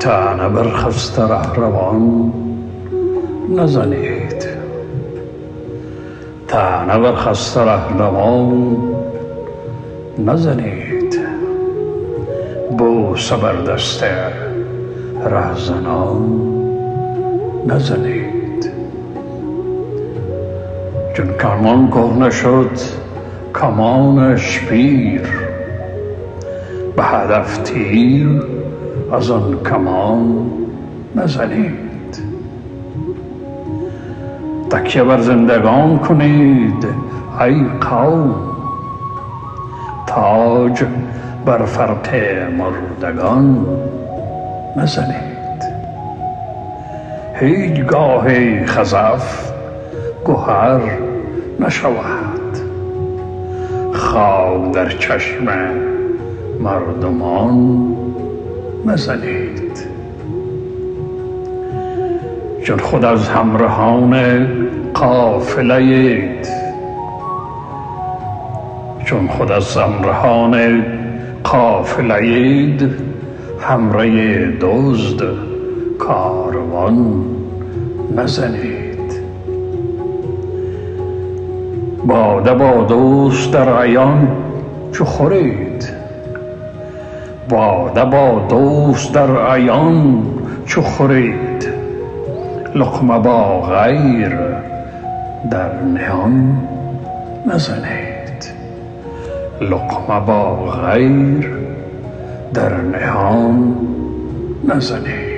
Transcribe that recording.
طعنه بر خسته رهروان نزنید، طعنه بر خسته رهروان نزنید، بوسه بر دست رهزنان نزنید. چون کمان کهنه شد کمانش پیر، به هدف تیر از آن کمان نزنید. تکیه بر زندگان کنید ای قوم، تاج بر فرق مردگان نزنید. هیچگاه خزف گوهر نشود، خاک در چشم مردمان نزنید. چون خود از همراهان قافله اید، چون خود از همراهان قافله اید، همراه دزد کاروان نزنید. باده با دوست در عیان چو خورید، باده با دوست در عیان چو خورید، لقمه با غیر در نهان نزنید. لقمه با غیر در نهان نزنید.